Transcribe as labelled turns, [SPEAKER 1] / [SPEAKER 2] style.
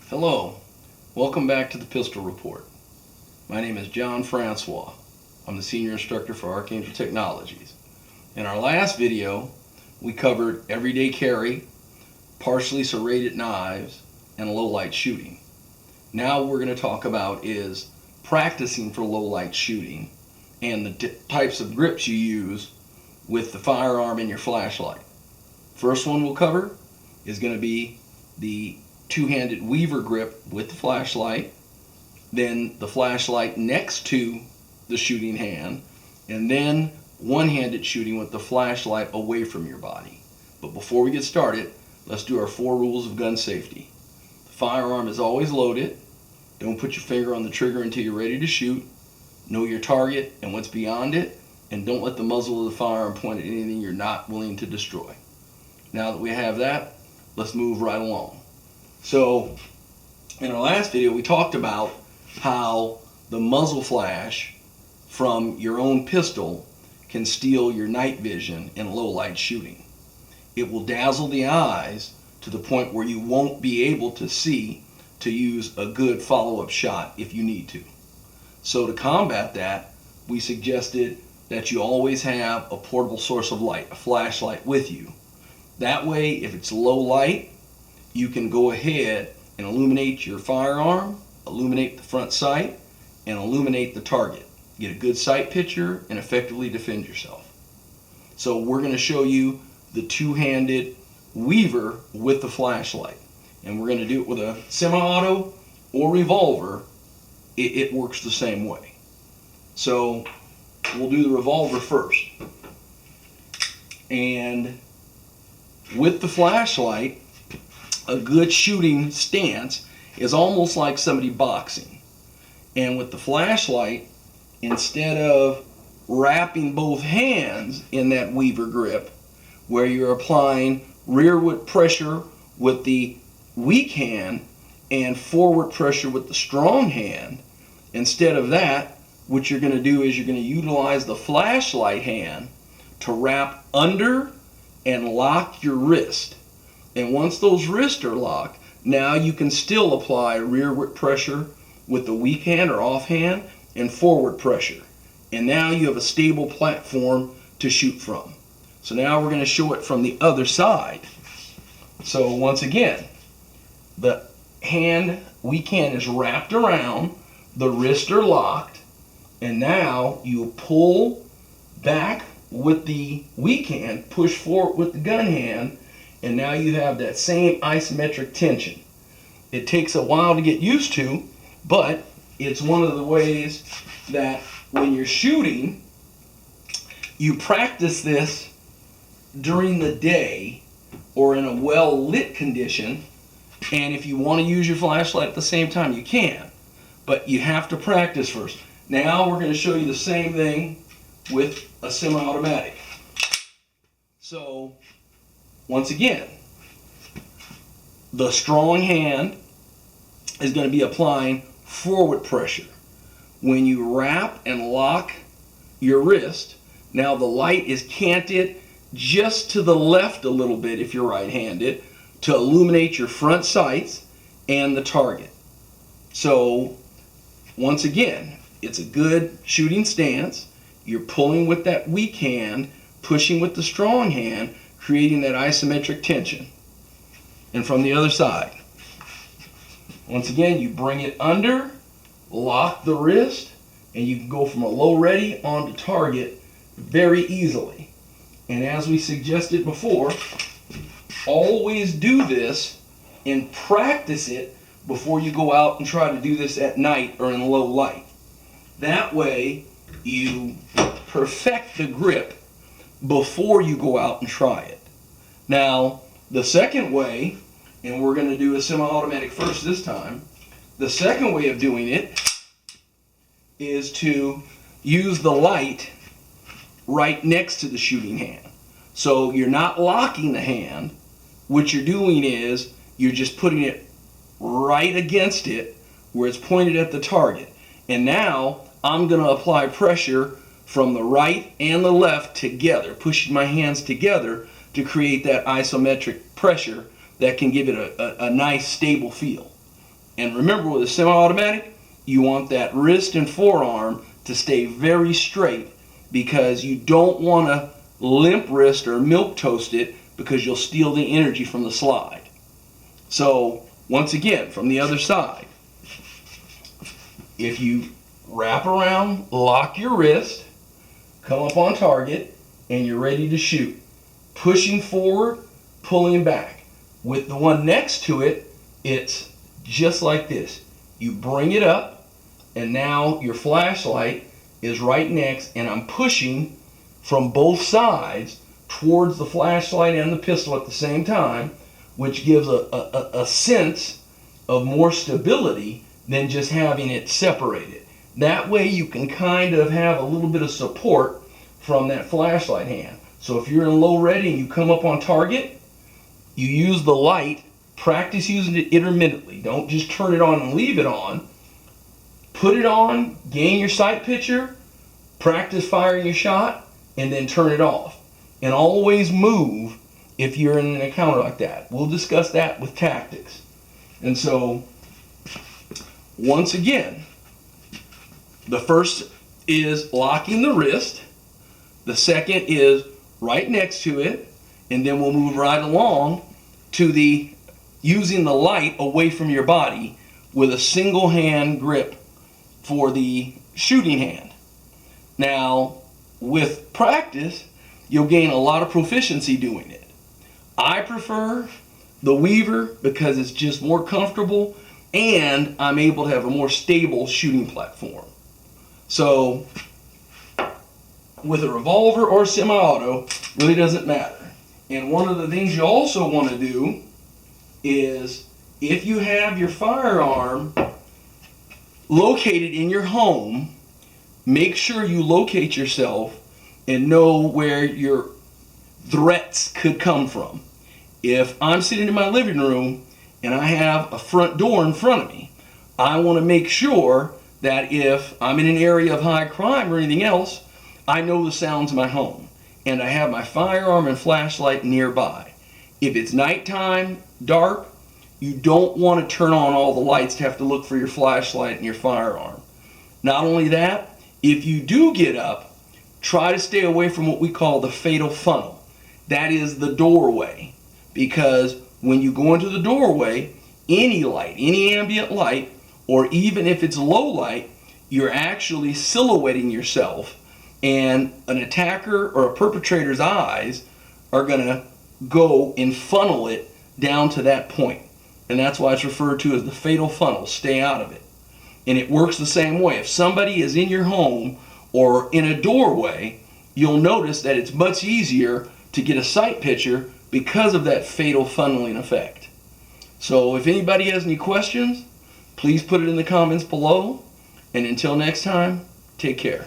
[SPEAKER 1] Hello, welcome back to the Pistol Report. My name is John Francois. I'm the Senior Instructor for Archangel Technologies. In our last video, we covered everyday carry, partially serrated knives, and low light shooting. Now what we're going to talk about is practicing for low light shooting and the types of grips you use with the firearm and your flashlight. First one we'll cover is going to be the two-handed weaver grip with the flashlight, then the flashlight next to the shooting hand, and then one-handed shooting with the flashlight away from your body. But before we get started, let's do our 4 rules of gun safety. The firearm is always loaded. Don't put your finger on the trigger until you're ready to shoot. Know your target and what's beyond it, and don't let the muzzle of the firearm point at anything you're not willing to destroy. Now that we have that, let's move right along. So, in our last video, we talked about how the muzzle flash from your own pistol can steal your night vision in low light shooting. It will dazzle the eyes to the point where you won't be able to see to use a good follow-up shot if you need to. So to combat that, we suggested that you always have a portable source of light, a flashlight with you. That way, if it's low light, you can go ahead and illuminate your firearm, illuminate the front sight, and illuminate the target. Get a good sight picture and effectively defend yourself. So we're going to show you the two-handed weaver with the flashlight. And we're going to do it with a semi-auto or revolver. It works the same way. So we'll do the revolver first. And with the flashlight, a good shooting stance is almost like somebody boxing. And with the flashlight, instead of wrapping both hands in that weaver grip, where you're applying rearward pressure with the weak hand and forward pressure with the strong hand, instead of that, what you're going to do is you're going to utilize the flashlight hand to wrap under and lock your wrist. And once those wrists are locked, now you can still apply rearward pressure with the weak hand or off hand and forward pressure. And now you have a stable platform to shoot from. So now we're going to show it from the other side. So once again, the weak hand is wrapped around, the wrists are locked, and now you pull back with the weak hand, push forward with the gun hand, and now you have that same isometric tension. It takes a while to get used to, but it's one of the ways that when you're shooting, you practice this during the day or in a well-lit condition, and if you want to use your flashlight at the same time, you can. But you have to practice first. Now we're going to show you the same thing with a semi-automatic. So, once again, the strong hand is going to be applying forward pressure. When you wrap and lock your wrist, now the light is canted just to the left a little bit if you're right-handed to illuminate your front sights and the target. So, once again, it's a good shooting stance. You're pulling with that weak hand, pushing with the strong hand, creating that isometric tension. And from the other side, once again, you bring it under, lock the wrist, and you can go from a low ready onto target very easily. And as we suggested before, always do this and practice it before you go out and try to do this at night or in low light. That way, you perfect the grip before you go out and try it. Now, the second way, and we're going to do a semi-automatic first this time, the second way of doing it is to use the light right next to the shooting hand. So you're not locking the hand. What you're doing is you're just putting it right against it where it's pointed at the target. And now I'm going to apply pressure from the right and the left together, pushing my hands together to create that isometric pressure that can give it a nice stable feel. And remember, with a semi-automatic, you want that wrist and forearm to stay very straight, because you don't want to limp wrist or milk toast it, because you'll steal the energy from the slide. So once again, from the other side, if you wrap around, lock your wrist, come up on target, and you're ready to shoot. Pushing forward, pulling back. With the one next to it, it's just like this. You bring it up, and now your flashlight is right next, and I'm pushing from both sides towards the flashlight and the pistol at the same time, which gives a sense of more stability than just having it separated. That way you can kind of have a little bit of support from that flashlight hand. So if you're in low ready and you come up on target, you use the light. Practice using it intermittently. Don't just turn it on and leave it on. Put it on, gain your sight picture, practice firing your shot, and then turn it off. And always move if you're in an encounter like that. We'll discuss that with tactics. And so, once again, the first is locking the wrist. The second is right next to it. And then we'll move right along to the using the light away from your body with a single hand grip for the shooting hand. Now, with practice, you'll gain a lot of proficiency doing it. I prefer the Weaver because it's just more comfortable, and I'm able to have a more stable shooting platform. So, with a revolver or semi-auto, really doesn't matter. And one of the things you also want to do is, if you have your firearm located in your home, make sure you locate yourself and know where your threats could come from. If I'm sitting in my living room and I have a front door in front of me, I want to make sure that if I'm in an area of high crime or anything else, I know the sounds of my home, and I have my firearm and flashlight nearby. If it's nighttime, dark, you don't want to turn on all the lights to have to look for your flashlight and your firearm. Not only that, if you do get up, try to stay away from what we call the fatal funnel. That is the doorway, because when you go into the doorway, any light, any ambient light, or even if it's low light, you're actually silhouetting yourself, and an attacker or a perpetrator's eyes are going to go and funnel it down to that point. And that's why it's referred to as the fatal funnel. Stay out of it. And it works the same way. If somebody is in your home or in a doorway, you'll notice that it's much easier to get a sight picture because of that fatal funneling effect. So if anybody has any questions, please put it in the comments below. And until next time, take care.